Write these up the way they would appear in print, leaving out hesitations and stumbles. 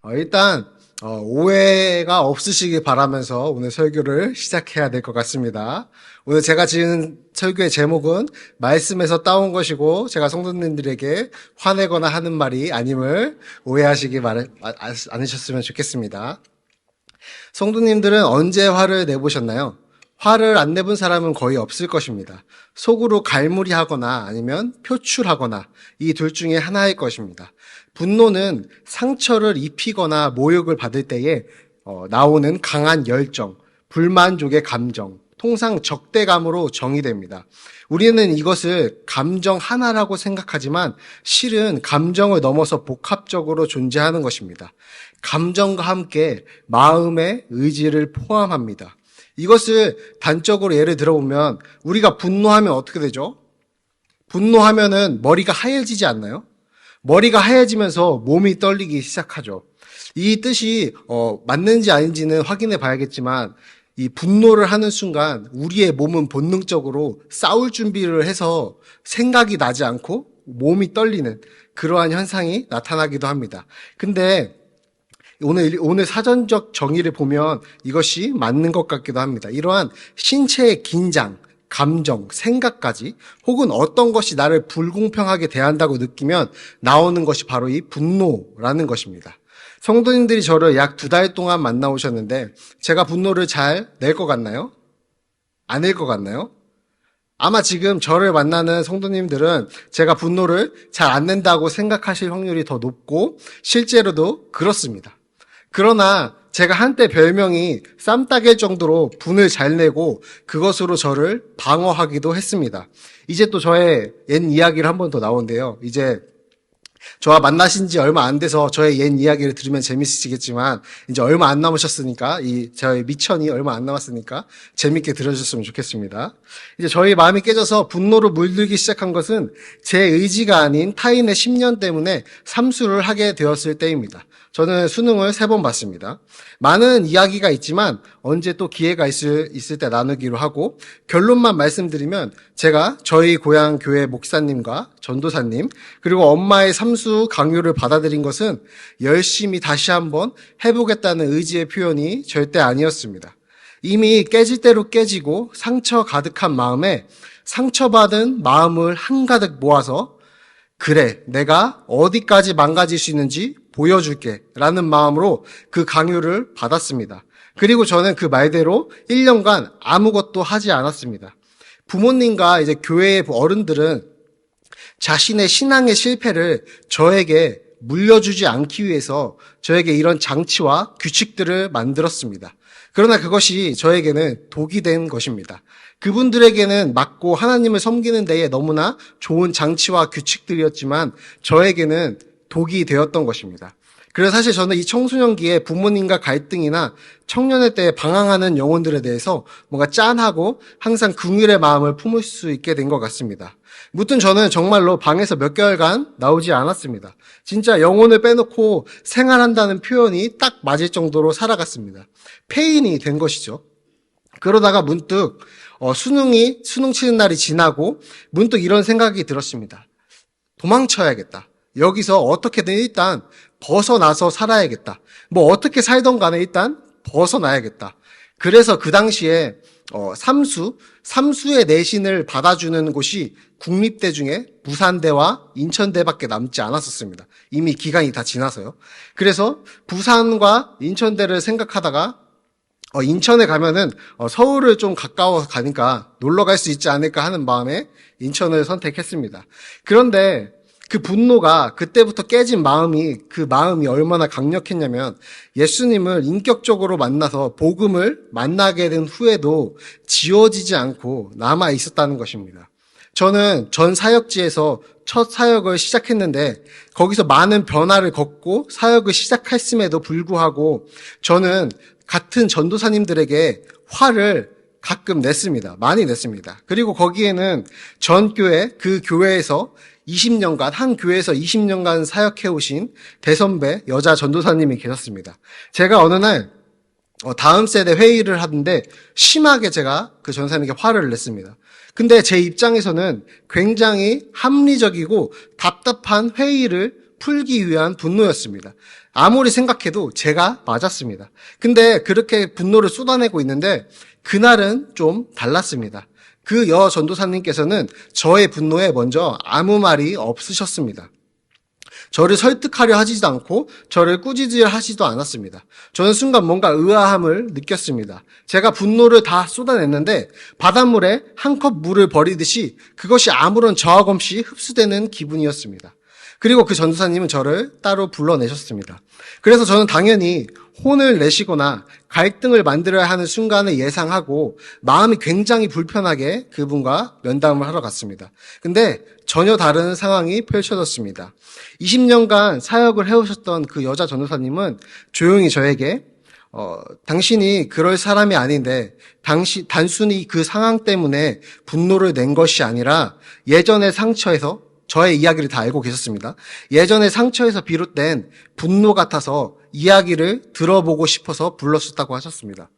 일단 오해가 없으시길 바라면서 오늘 설교를 시작해야 될 것 같습니다. 오늘 제가 지은 설교의 제목은 말씀에서 따온 것이고 제가 성도님들에게 화내거나 하는 말이 아님을 오해하시기 않으셨으면 좋겠습니다. 성도님들은 언제 화를 내보셨나요? 화를 안 내본 사람은 거의 없을 것입니다. 속으로 갈무리하거나 아니면 표출하거나 이 둘 중에 하나일 것입니다. 분노는 상처를 입히거나 모욕을 받을 때에 나오는 강한 열정, 불만족의 감정, 통상 적대감으로 정의됩니다. 우리는 이것을 감정 하나라고 생각하지만 실은 감정을 넘어서 복합적으로 존재하는 것입니다. 감정과 함께 마음의 의지를 포함합니다. 이것을 단적으로 예를 들어보면 우리가 분노하면 어떻게 되죠? 분노하면은 머리가 하얘지지 않나요? 머리가 하얘지면서 몸이 떨리기 시작하죠. 이 뜻이 맞는지 아닌지는 확인해 봐야겠지만 이 분노를 하는 순간 우리의 몸은 본능적으로 싸울 준비를 해서 생각이 나지 않고 몸이 떨리는 그러한 현상이 나타나기도 합니다. 근데 오늘 사전적 정의를 보면 이것이 맞는 것 같기도 합니다. 이러한 신체의 긴장, 감정, 생각까지 혹은 어떤 것이 나를 불공평하게 대한다고 느끼면 나오는 것이 바로 이 분노라는 것입니다. 성도님들이 저를 약 2달 동안 만나오셨는데 제가 분노를 잘 낼 것 같나요? 안 낼 것 같나요? 아마 지금 저를 만나는 성도님들은 제가 분노를 잘 안 낸다고 생각하실 확률이 더 높고 실제로도 그렇습니다. 그러나 제가 한때 별명이 쌈따개일 정도로 분을 잘 내고 그것으로 저를 방어하기도 했습니다. 이제 또 저의 옛 이야기를 한 번 더 나오는데요. 이제 저와 만나신 지 얼마 안 돼서 저의 옛 이야기를 들으면 재밌으시겠지만 이제 얼마 안 남으셨으니까 저의 미천이 얼마 안 남았으니까 재밌게 들어주셨으면 좋겠습니다. 이제 저희 마음이 깨져서 분노로 물들기 시작한 것은 제 의지가 아닌 타인의 심년 때문에 삼수를 하게 되었을 때입니다. 저는 수능을 3번 봤습니다. 많은 이야기가 있지만 언제 또 기회가 있을 때 나누기로 하고 결론만 말씀드리면 제가 저희 고향 교회 목사님과 전도사님 그리고 엄마의 삼수 강요를 받아들인 것은 열심히 다시 한번 해보겠다는 의지의 표현이 절대 아니었습니다. 이미 깨질 대로 깨지고 상처 가득한 마음에 상처받은 마음을 한가득 모아서 그래, 내가 어디까지 망가질 수 있는지 보여줄게 라는 마음으로 그 강요를 받았습니다. 그리고 저는 그 말대로 1년간 아무것도 하지 않았습니다. 부모님과 이제 교회의 어른들은 자신의 신앙의 실패를 저에게 물려주지 않기 위해서 저에게 이런 장치와 규칙들을 만들었습니다. 그러나 그것이 저에게는 독이 된 것입니다. 그분들에게는 맞고 하나님을 섬기는 데에 너무나 좋은 장치와 규칙들이었지만 저에게는 독이 되었던 것입니다. 그래서 사실 저는 이 청소년기에 부모님과 갈등이나 청년의 때에 방황하는 영혼들에 대해서 뭔가 짠하고 항상 긍휼의 마음을 품을 수 있게 된 것 같습니다. 무튼 저는 정말로 방에서 몇 개월간 나오지 않았습니다. 진짜 영혼을 빼놓고 생활한다는 표현이 딱 맞을 정도로 살아갔습니다. 폐인이 된 것이죠. 그러다가 문득 수능 치는 날이 지나고 문득 이런 생각이 들었습니다. 도망쳐야겠다. 여기서 어떻게든 일단 벗어나서 살아야겠다. 뭐 어떻게 살던 간에 일단 벗어나야겠다. 그래서 그 당시에 삼수의 내신을 받아주는 곳이 국립대 중에 부산대와 인천대밖에 남지 않았었습니다. 이미 기간이 다 지나서요. 그래서 부산과 인천대를 생각하다가 인천에 가면은 서울을 좀 가까워서 가니까 놀러 갈 수 있지 않을까 하는 마음에 인천을 선택했습니다. 그런데 그 분노가 그때부터 깨진 그 마음이 얼마나 강력했냐면 예수님을 인격적으로 만나서 복음을 만나게 된 후에도 지워지지 않고 남아 있었다는 것입니다. 저는 전 사역지에서 첫 사역을 시작했는데 거기서 많은 변화를 겪고 사역을 시작했음에도 불구하고 저는 같은 전도사님들에게 화를 가끔 냈습니다. 많이 냈습니다. 그리고 거기에는 전 교회, 그 교회에서 20년간, 한 교회에서 20년간 사역해오신 대선배 여자 전도사님이 계셨습니다. 제가 어느 날 다음 세대 회의를 하는데 심하게 제가 그 전사님께 화를 냈습니다. 근데 제 입장에서는 굉장히 합리적이고 답답한 회의를 풀기 위한 분노였습니다. 아무리 생각해도 제가 맞았습니다. 근데 그렇게 분노를 쏟아내고 있는데 그날은 좀 달랐습니다. 그 여 전도사님께서는 저의 분노에 먼저 아무 말이 없으셨습니다. 저를 설득하려 하지도 않고 저를 꾸짖으려 하지도 않았습니다. 저는 순간 뭔가 의아함을 느꼈습니다. 제가 분노를 다 쏟아냈는데 바닷물에 한 컵 물을 버리듯이 그것이 아무런 저항 없이 흡수되는 기분이었습니다. 그리고 그 전도사님은 저를 따로 불러내셨습니다. 그래서 저는 당연히 혼을 내시거나 갈등을 만들어야 하는 순간을 예상하고 마음이 굉장히 불편하게 그분과 면담을 하러 갔습니다. 근데 전혀 다른 상황이 펼쳐졌습니다. 20년간 사역을 해오셨던 그 여자 전도사님은 조용히 저에게 당신이 그럴 사람이 아닌데 단순히 그 상황 때문에 분노를 낸 것이 아니라 예전의 상처에서 저의 이야기를 다 알고 계셨습니다. 예전의 상처에서 비롯된 분노 같아서 이야기를 들어보고 싶어서 불렀었다고 하셨습니다.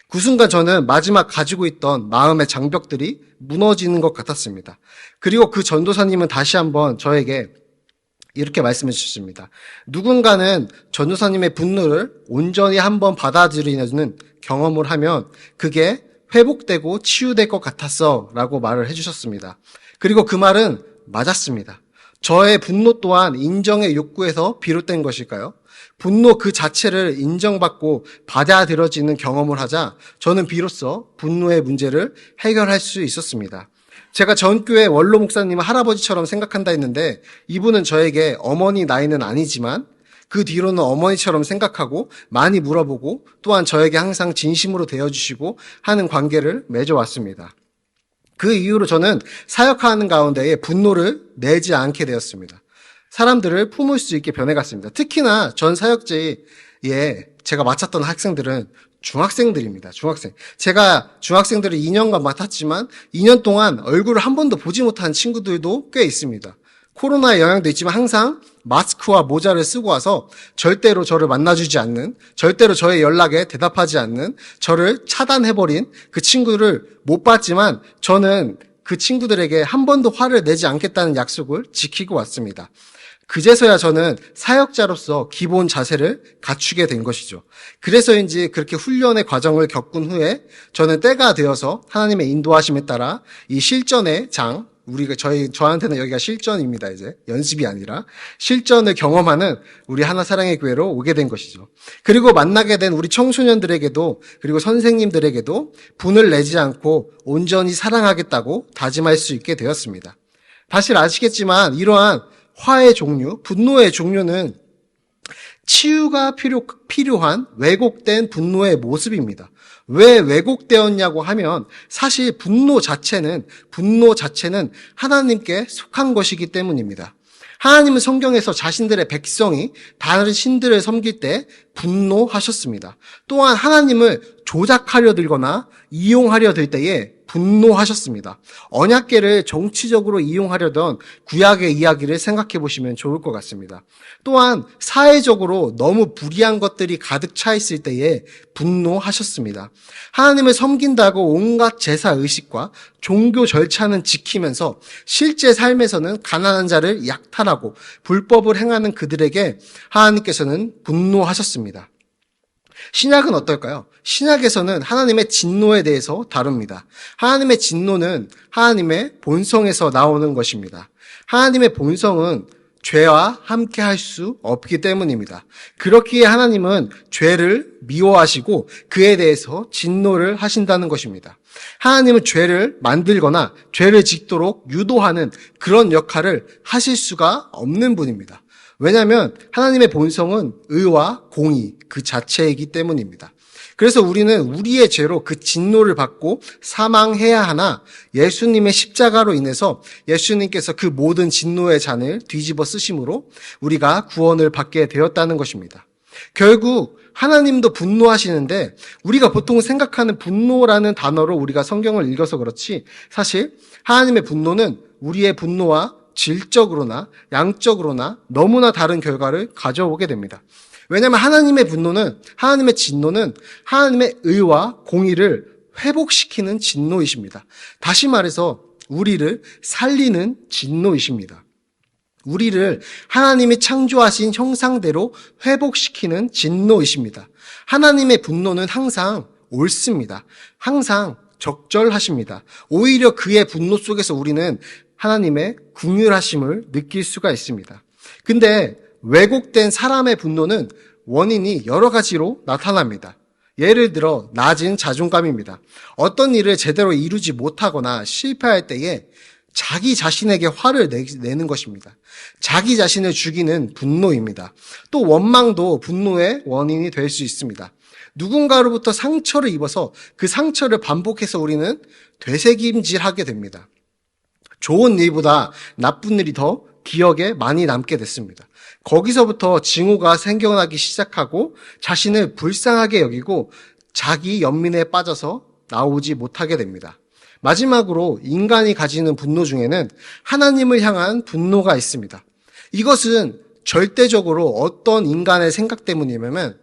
그 순간 저는 마지막 가지고 있던 마음의 장벽들이 무너지는 것 같았습니다. 그리고 그 전도사님은 다시 한번 저에게 이렇게 말씀해 주셨습니다. 누군가는 전도사님의 분노를 온전히 한번 받아들이는 경험을 하면 그게 회복되고 치유될 것 같았어 라고 말을 해주셨습니다. 그리고 그 말은 맞았습니다. 저의 분노 또한 인정의 욕구에서 비롯된 것일까요? 분노 그 자체를 인정받고 받아들여지는 경험을 하자 저는 비로소 분노의 문제를 해결할 수 있었습니다. 제가 전교회 원로 목사님을 할아버지처럼 생각한다 했는데 이분은 저에게 어머니 나이는 아니지만 그 뒤로는 어머니처럼 생각하고 많이 물어보고 또한 저에게 항상 진심으로 대해주시고 하는 관계를 맺어왔습니다. 그 이후로 저는 사역하는 가운데에 분노를 내지 않게 되었습니다. 사람들을 품을 수 있게 변해갔습니다. 특히나 전 사역지에 제가 맡았던 학생들은 중학생들입니다. 중학생. 제가 중학생들을 2년간 맡았지만 2년 동안 얼굴을 한 번도 보지 못한 친구들도 꽤 있습니다. 코로나의 영향도 있지만 항상 마스크와 모자를 쓰고 와서 절대로 저를 만나주지 않는, 절대로 저의 연락에 대답하지 않는, 저를 차단해버린 그 친구를 못 봤지만 저는 그 친구들에게 한 번도 화를 내지 않겠다는 약속을 지키고 왔습니다. 그제서야 저는 사역자로서 기본 자세를 갖추게 된 것이죠. 그래서인지 그렇게 훈련의 과정을 겪은 후에 저는 때가 되어서 하나님의 인도하심에 따라 이 실전의 장, 저한테는 여기가 실전입니다. 이제 연습이 아니라 실전을 경험하는 우리 하나 사랑의 교회로 오게 된 것이죠. 그리고 만나게 된 우리 청소년들에게도 그리고 선생님들에게도 분을 내지 않고 온전히 사랑하겠다고 다짐할 수 있게 되었습니다. 다시 아시겠지만 이러한 화의 종류, 분노의 종류는 치유가 필요한 왜곡된 분노의 모습입니다. 왜 왜곡되었냐고 하면 사실 분노 자체는 하나님께 속한 것이기 때문입니다. 하나님은 성경에서 자신들의 백성이 다른 신들을 섬길 때 분노하셨습니다. 또한 하나님을 조작하려 들거나 이용하려 들 때에 분노하셨습니다. 언약궤를 정치적으로 이용하려던 구약의 이야기를 생각해 보시면 좋을 것 같습니다. 또한 사회적으로 너무 불의한 것들이 가득 차 있을 때에 분노하셨습니다. 하나님을 섬긴다고 온갖 제사 의식과 종교 절차는 지키면서 실제 삶에서는 가난한 자를 약탈하고 불법을 행하는 그들에게 하나님께서는 분노하셨습니다. 신약은 어떨까요? 신약에서는 하나님의 진노에 대해서 다룹니다. 하나님의 진노는 하나님의 본성에서 나오는 것입니다. 하나님의 본성은 죄와 함께 할 수 없기 때문입니다. 그렇기에 하나님은 죄를 미워하시고 그에 대해서 진노를 하신다는 것입니다. 하나님은 죄를 만들거나 죄를 짓도록 유도하는 그런 역할을 하실 수가 없는 분입니다. 왜냐하면 하나님의 본성은 의와 공의 그 자체이기 때문입니다. 그래서 우리는 우리의 죄로 그 진노를 받고 사망해야 하나 예수님의 십자가로 인해서 예수님께서 그 모든 진노의 잔을 뒤집어 쓰심으로 우리가 구원을 받게 되었다는 것입니다. 결국 하나님도 분노하시는데 우리가 보통 생각하는 분노라는 단어로 우리가 성경을 읽어서 그렇지 사실 하나님의 분노는 우리의 분노와 질적으로나 양적으로나 너무나 다른 결과를 가져오게 됩니다. 왜냐하면 하나님의 분노는, 하나님의 진노는 하나님의 의와 공의를 회복시키는 진노이십니다. 다시 말해서 우리를 살리는 진노이십니다. 우리를 하나님이 창조하신 형상대로 회복시키는 진노이십니다. 하나님의 분노는 항상 옳습니다. 항상 적절하십니다. 오히려 그의 분노 속에서 우리는 하나님의 긍휼하심을 느낄 수가 있습니다. 근데 왜곡된 사람의 분노는 원인이 여러 가지로 나타납니다. 예를 들어 낮은 자존감입니다. 어떤 일을 제대로 이루지 못하거나 실패할 때에 자기 자신에게 화를 내는 것입니다. 자기 자신을 죽이는 분노입니다. 또 원망도 분노의 원인이 될 수 있습니다. 누군가로부터 상처를 입어서 그 상처를 반복해서 우리는 되새김질하게 됩니다. 좋은 일보다 나쁜 일이 더 기억에 많이 남게 됐습니다. 거기서부터 징후가 생겨나기 시작하고 자신을 불쌍하게 여기고 자기 연민에 빠져서 나오지 못하게 됩니다. 마지막으로 인간이 가지는 분노 중에는 하나님을 향한 분노가 있습니다. 이것은 절대적으로 어떤 인간의 생각 때문이냐면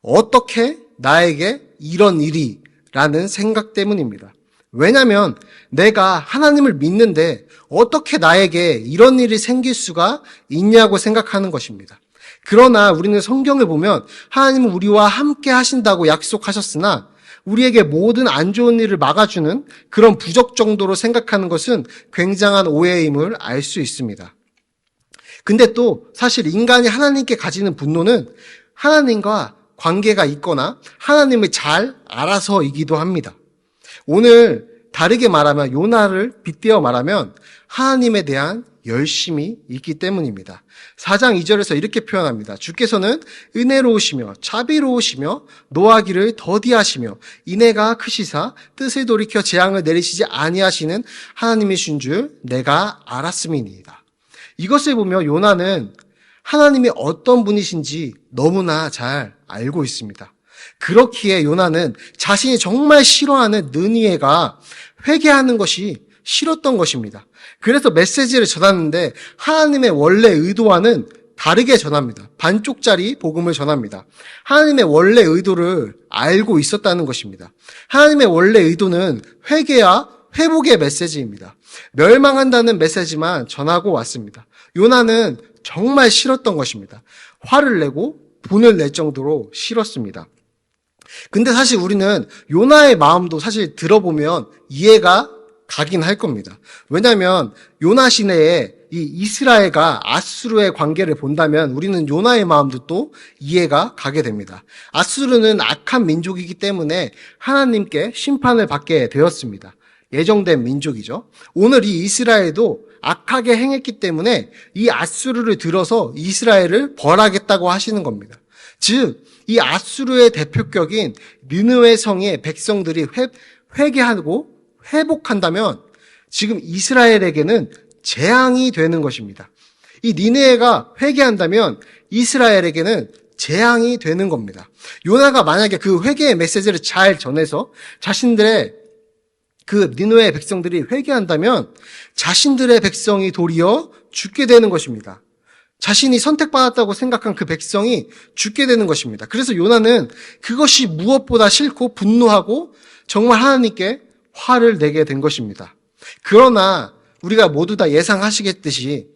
어떻게 나에게 이런 일이 라는 생각 때문입니다. 왜냐하면 내가 하나님을 믿는데 어떻게 나에게 이런 일이 생길 수가 있냐고 생각하는 것입니다. 그러나 우리는 성경을 보면 하나님은 우리와 함께 하신다고 약속하셨으나 우리에게 모든 안 좋은 일을 막아주는 그런 부적 정도로 생각하는 것은 굉장한 오해임을 알 수 있습니다. 근데 또 사실 인간이 하나님께 가지는 분노는 하나님과 관계가 있거나 하나님을 잘 알아서이기도 합니다. 오늘 다르게 말하면 요나를 빗대어 말하면 하나님에 대한 열심이 있기 때문입니다. 4장 2절에서 이렇게 표현합니다. 주께서는 은혜로우시며 자비로우시며 노하기를 더디하시며 인애가 크시사 뜻을 돌이켜 재앙을 내리시지 아니하시는 하나님이신 줄 내가 알았음이니이다. 이것을 보며 요나는 하나님이 어떤 분이신지 너무나 잘 알고 있습니다. 그렇기에 요나는 자신이 정말 싫어하는 느니에가 회개하는 것이 싫었던 것입니다. 그래서 메시지를 전하는데 하나님의 원래 의도와는 다르게 전합니다. 반쪽짜리 복음을 전합니다. 하나님의 원래 의도를 알고 있었다는 것입니다. 하나님의 원래 의도는 회개와 회복의 메시지입니다. 멸망한다는 메시지만 전하고 왔습니다. 요나는 정말 싫었던 것입니다. 화를 내고 분을 낼 정도로 싫었습니다. 근데 사실 우리는 요나의 마음도 사실 들어보면 이해가 가긴 할 겁니다. 왜냐하면 요나 시내에 이 이스라엘과 아수르의 관계를 본다면 우리는 요나의 마음도 또 이해가 가게 됩니다. 아수르는 악한 민족이기 때문에 하나님께 심판을 받게 되었습니다. 예정된 민족이죠. 오늘 이 이스라엘도 악하게 행했기 때문에 이 아수르를 들어서 이스라엘을 벌하겠다고 하시는 겁니다. 즉, 이 아수르의 대표격인 느느웨 성의 백성들이 회개하고 회복한다면 지금 이스라엘에게는 재앙이 되는 것입니다. 이 니느웨가 회개한다면 이스라엘에게는 재앙이 되는 겁니다. 요나가 만약에 그 회개의 메시지를 잘 전해서 자신들의 그 니느웨 백성들이 회개한다면 자신들의 백성이 도리어 죽게 되는 것입니다. 자신이 선택받았다고 생각한 그 백성이 죽게 되는 것입니다. 그래서 요나는 그것이 무엇보다 싫고 분노하고 정말 하나님께 화를 내게 된 것입니다. 그러나 우리가 모두 다 예상하시겠듯이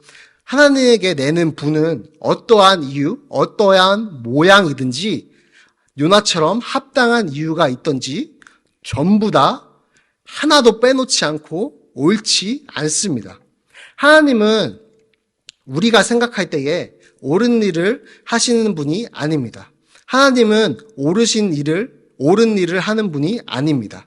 하나님에게 내는 분은 어떠한 이유, 어떠한 모양이든지 요나처럼 합당한 이유가 있던지 전부 다 하나도 빼놓지 않고 옳지 않습니다. 하나님은 우리가 생각할 때에 옳은 일을 하시는 분이 아닙니다. 하나님은 옳은 일을 하는 분이 아닙니다.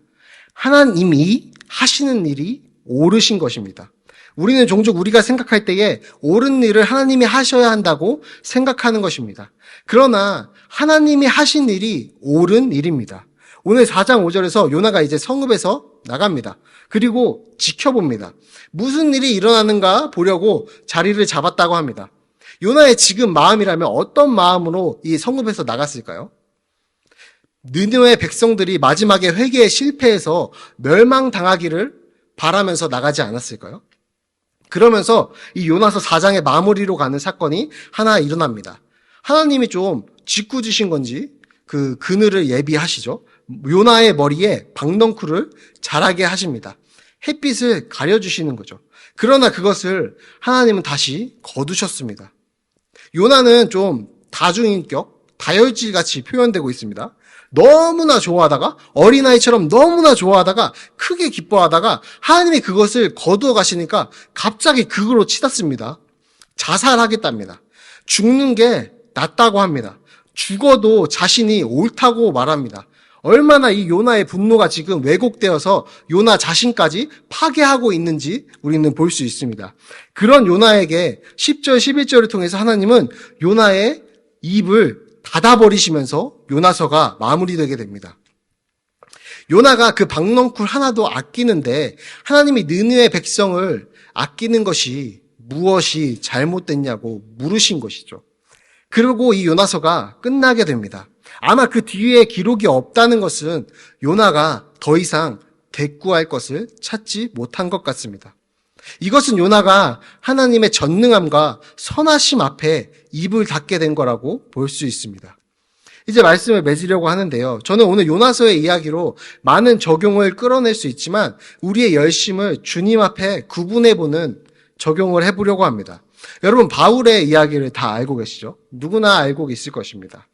하나님이 하시는 일이 옳으신 것입니다. 우리는 종종 우리가 생각할 때에 옳은 일을 하나님이 하셔야 한다고 생각하는 것입니다. 그러나 하나님이 하신 일이 옳은 일입니다. 오늘 4장 5절에서 요나가 이제 성읍에서 나갑니다. 그리고 지켜봅니다. 무슨 일이 일어나는가 보려고 자리를 잡았다고 합니다. 요나의 지금 마음이라면 어떤 마음으로 이 성읍에서 나갔을까요? 느느웨 백성들이 마지막에 회개에 실패해서 멸망당하기를 바라면서 나가지 않았을까요? 그러면서 이 요나서 4장의 마무리로 가는 사건이 하나 일어납니다. 하나님이 좀 짓궂으신 건지 그 그늘을 예비하시죠. 요나의 머리에 박넝쿨을 자라게 하십니다. 햇빛을 가려주시는 거죠. 그러나 그것을 하나님은 다시 거두셨습니다. 요나는 좀 다중인격, 다혈질같이 표현되고 있습니다. 너무나 좋아하다가, 어린아이처럼 너무나 좋아하다가, 크게 기뻐하다가 하나님이 그것을 거두어 가시니까 갑자기 극으로 치닫습니다. 자살하겠답니다. 죽는 게 낫다고 합니다. 죽어도 자신이 옳다고 말합니다. 얼마나 이 요나의 분노가 지금 왜곡되어서 요나 자신까지 파괴하고 있는지 우리는 볼 수 있습니다. 그런 요나에게 10절, 11절을 통해서 하나님은 요나의 입을 닫아버리시면서 요나서가 마무리되게 됩니다. 요나가 그 박넝쿨 하나도 아끼는데 하나님이 느느웨 백성을 아끼는 것이 무엇이 잘못됐냐고 물으신 것이죠. 그리고 이 요나서가 끝나게 됩니다. 아마 그 뒤에 기록이 없다는 것은 요나가 더 이상 대꾸할 것을 찾지 못한 것 같습니다. 이것은 요나가 하나님의 전능함과 선하심 앞에 입을 닫게 된 거라고 볼 수 있습니다. 이제 말씀을 맺으려고 하는데요. 저는 오늘 요나서의 이야기로 많은 적용을 끌어낼 수 있지만 우리의 열심을 주님 앞에 구분해보는 적용을 해보려고 합니다. 여러분, 바울의 이야기를 다 알고 계시죠? 누구나 알고 있을 것입니다.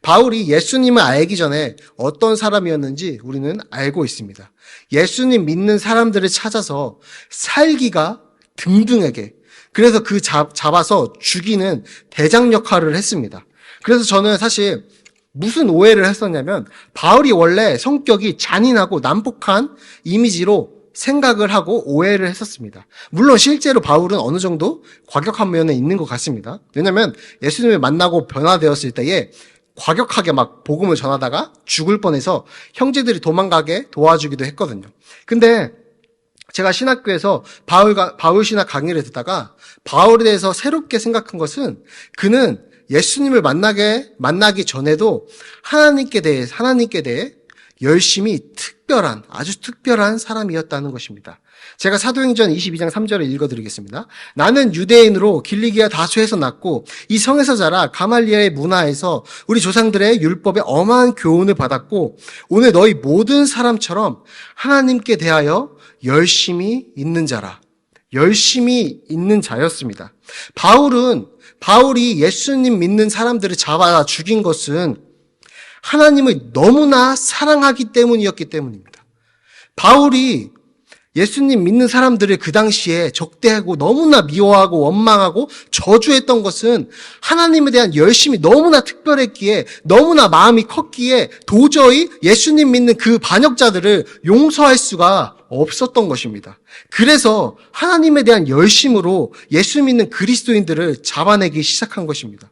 바울이 예수님을 알기 전에 어떤 사람이었는지 우리는 알고 있습니다. 예수님 믿는 사람들을 찾아서 살기가 등등하게, 그래서 그 잡아서 죽이는 대장 역할을 했습니다. 그래서 저는 사실 무슨 오해를 했었냐면 바울이 원래 성격이 잔인하고 난폭한 이미지로 생각을 하고 오해를 했었습니다. 물론 실제로 바울은 어느 정도 과격한 면에 있는 것 같습니다. 왜냐하면 예수님을 만나고 변화되었을 때에 과격하게 막 복음을 전하다가 죽을 뻔해서 형제들이 도망가게 도와주기도 했거든요. 근데 제가 신학교에서 바울 신학 강의를 듣다가 바울에 대해서 새롭게 생각한 것은 그는 예수님을 만나기 전에도 하나님께 대해 열심히 아주 특별한 사람이었다는 것입니다. 제가 사도행전 22장 3절을 읽어드리겠습니다. 나는 유대인으로 길리기아 다수에서 났고 이 성에서 자라 가말리엘의 문화에서 우리 조상들의 율법에 엄한 교훈을 받았고 오늘 너희 모든 사람처럼 하나님께 대하여 열심히 있는 자라. 열심히 있는 자였습니다. 바울이 예수님 믿는 사람들을 잡아 죽인 것은 하나님을 너무나 사랑하기 때문이었기 때문입니다. 바울이 예수님 믿는 사람들을 그 당시에 적대하고 너무나 미워하고 원망하고 저주했던 것은 하나님에 대한 열심이 너무나 특별했기에 너무나 마음이 컸기에 도저히 예수님 믿는 그 반역자들을 용서할 수가 없었던 것입니다. 그래서 하나님에 대한 열심으로 예수 믿는 그리스도인들을 잡아내기 시작한 것입니다.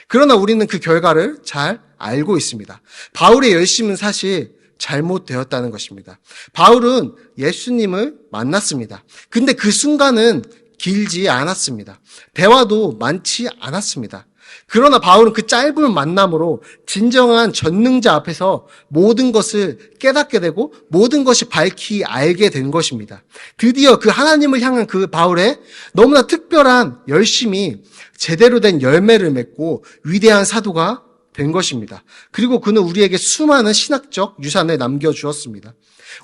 그러나 우리는 그 결과를 잘 알고 있습니다. 바울의 열심은 사실 잘못되었다는 것입니다. 바울은 예수님을 만났습니다. 근데 그 순간은 길지 않았습니다. 대화도 많지 않았습니다. 그러나 바울은 그 짧은 만남으로 진정한 전능자 앞에서 모든 것을 깨닫게 되고 모든 것이 밝히 알게 된 것입니다. 드디어 그 하나님을 향한 그 바울의 너무나 특별한 열심이 제대로 된 열매를 맺고 위대한 사도가 된 것입니다. 그리고 그는 우리에게 수많은 신학적 유산을 남겨주었습니다.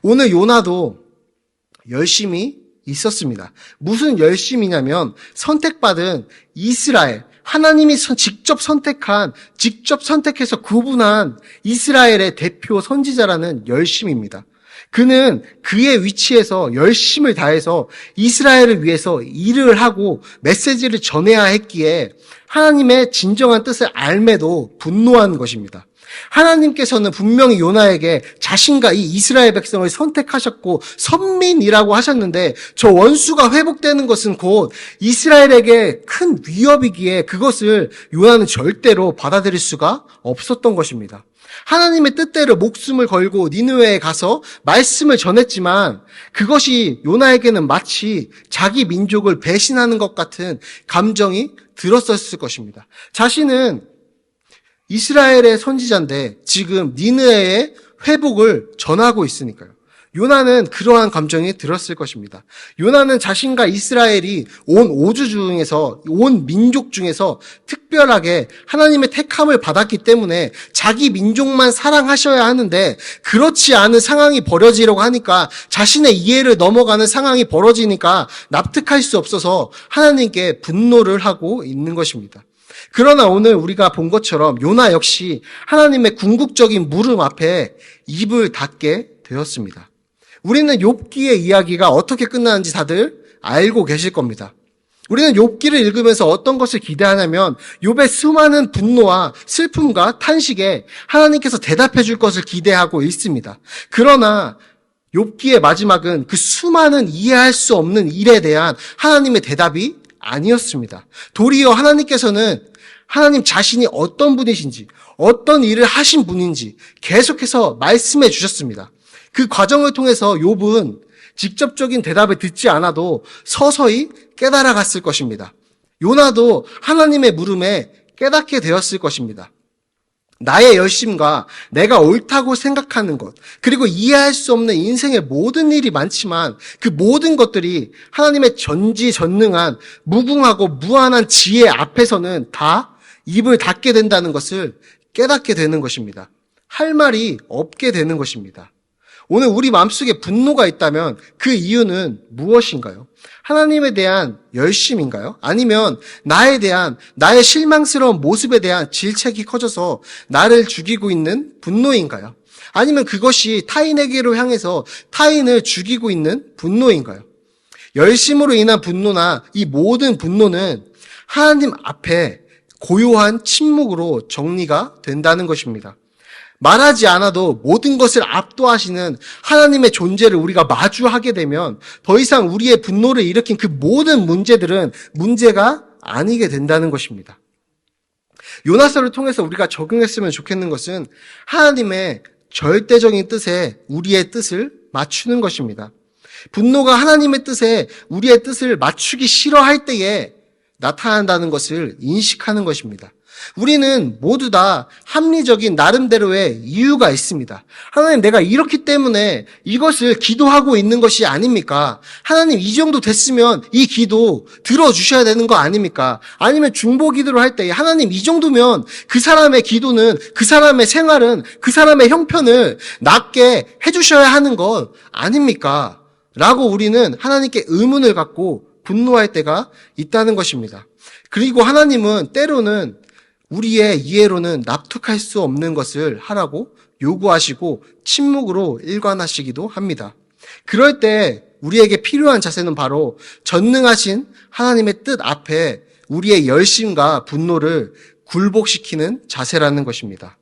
오늘 요나도 열심히 있었습니다. 무슨 열심이냐면 선택받은 이스라엘, 하나님이 직접 선택해서 구분한 이스라엘의 대표 선지자라는 열심입니다. 그는 그의 위치에서 열심을 다해서 이스라엘을 위해서 일을 하고 메시지를 전해야 했기에 하나님의 진정한 뜻을 알매도 분노한 것입니다. 하나님께서는 분명히 요나에게 자신과 이 이스라엘 백성을 선택하셨고 선민이라고 하셨는데 저 원수가 회복되는 것은 곧 이스라엘에게 큰 위협이기에 그것을 요나는 절대로 받아들일 수가 없었던 것입니다. 하나님의 뜻대로 목숨을 걸고 니느웨에 가서 말씀을 전했지만 그것이 요나에게는 마치 자기 민족을 배신하는 것 같은 감정이 들었었을 것입니다. 자신은 이스라엘의 선지자인데 지금 니느웨의 회복을 전하고 있으니까요. 요나는 그러한 감정이 들었을 것입니다. 요나는 자신과 이스라엘이 온 오주 중에서, 온 민족 중에서 특별하게 하나님의 택함을 받았기 때문에 자기 민족만 사랑하셔야 하는데 그렇지 않은 상황이 벌어지려고 하니까, 자신의 이해를 넘어가는 상황이 벌어지니까 납득할 수 없어서 하나님께 분노를 하고 있는 것입니다. 그러나 오늘 우리가 본 것처럼 요나 역시 하나님의 궁극적인 물음 앞에 입을 닫게 되었습니다. 우리는 욥기의 이야기가 어떻게 끝나는지 다들 알고 계실 겁니다. 우리는 욥기를 읽으면서 어떤 것을 기대하냐면 욥의 수많은 분노와 슬픔과 탄식에 하나님께서 대답해 줄 것을 기대하고 있습니다. 그러나 욥기의 마지막은 그 수많은 이해할 수 없는 일에 대한 하나님의 대답이 아니었습니다. 도리어 하나님께서는 하나님 자신이 어떤 분이신지, 어떤 일을 하신 분인지 계속해서 말씀해 주셨습니다. 그 과정을 통해서 욥은 직접적인 대답을 듣지 않아도 서서히 깨달아 갔을 것입니다. 요나도 하나님의 물음에 깨닫게 되었을 것입니다. 나의 열심과 내가 옳다고 생각하는 것, 그리고 이해할 수 없는 인생의 모든 일이 많지만 그 모든 것들이 하나님의 전지전능한 무궁하고 무한한 지혜 앞에서는 다 입을 닫게 된다는 것을 깨닫게 되는 것입니다. 할 말이 없게 되는 것입니다. 오늘 우리 마음속에 분노가 있다면 그 이유는 무엇인가요? 하나님에 대한 열심인가요? 아니면 나에 대한, 나의 실망스러운 모습에 대한 질책이 커져서 나를 죽이고 있는 분노인가요? 아니면 그것이 타인에게로 향해서 타인을 죽이고 있는 분노인가요? 열심으로 인한 분노나 이 모든 분노는 하나님 앞에 고요한 침묵으로 정리가 된다는 것입니다. 말하지 않아도 모든 것을 압도하시는 하나님의 존재를 우리가 마주하게 되면 더 이상 우리의 분노를 일으킨 그 모든 문제들은 문제가 아니게 된다는 것입니다. 요나서를 통해서 우리가 적용했으면 좋겠는 것은 하나님의 절대적인 뜻에 우리의 뜻을 맞추는 것입니다. 분노가 하나님의 뜻에 우리의 뜻을 맞추기 싫어할 때에 나타난다는 것을 인식하는 것입니다. 우리는 모두 다 합리적인 나름대로의 이유가 있습니다. 하나님, 내가 이렇기 때문에 이것을 기도하고 있는 것이 아닙니까? 하나님, 이 정도 됐으면 이 기도 들어주셔야 되는 거 아닙니까? 아니면 중보 기도를 할 때 하나님, 이 정도면 그 사람의 기도는, 그 사람의 생활은, 그 사람의 형편을 낫게 해주셔야 하는 것 아닙니까? 라고 우리는 하나님께 의문을 갖고 분노할 때가 있다는 것입니다. 그리고 하나님은 때로는 우리의 이해로는 납득할 수 없는 것을 하라고 요구하시고 침묵으로 일관하시기도 합니다. 그럴 때 우리에게 필요한 자세는 바로 전능하신 하나님의 뜻 앞에 우리의 열심과 분노를 굴복시키는 자세라는 것입니다.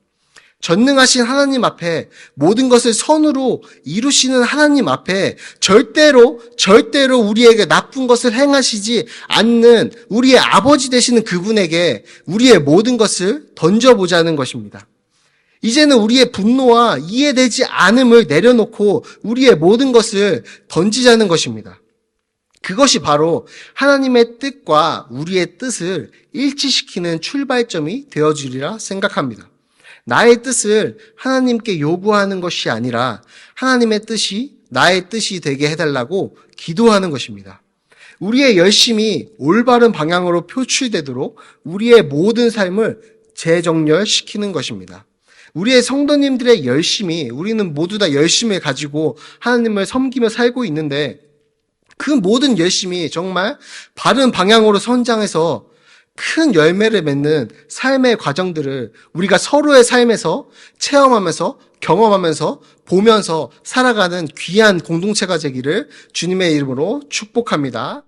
전능하신 하나님 앞에, 모든 것을 선으로 이루시는 하나님 앞에 절대로 우리에게 나쁜 것을 행하시지 않는 우리의 아버지 되시는 그분에게 우리의 모든 것을 던져보자는 것입니다. 이제는 우리의 분노와 이해되지 않음을 내려놓고 우리의 모든 것을 던지자는 것입니다. 그것이 바로 하나님의 뜻과 우리의 뜻을 일치시키는 출발점이 되어주리라 생각합니다. 나의 뜻을 하나님께 요구하는 것이 아니라 하나님의 뜻이 나의 뜻이 되게 해달라고 기도하는 것입니다. 우리의 열심이 올바른 방향으로 표출되도록 우리의 모든 삶을 재정렬시키는 것입니다. 우리의 성도님들의 열심이, 우리는 모두 다 열심을 가지고 하나님을 섬기며 살고 있는데 그 모든 열심이 정말 바른 방향으로 선장해서 큰 열매를 맺는 삶의 과정들을 우리가 서로의 삶에서 체험하면서 경험하면서 보면서 살아가는 귀한 공동체가 되기를 주님의 이름으로 축복합니다.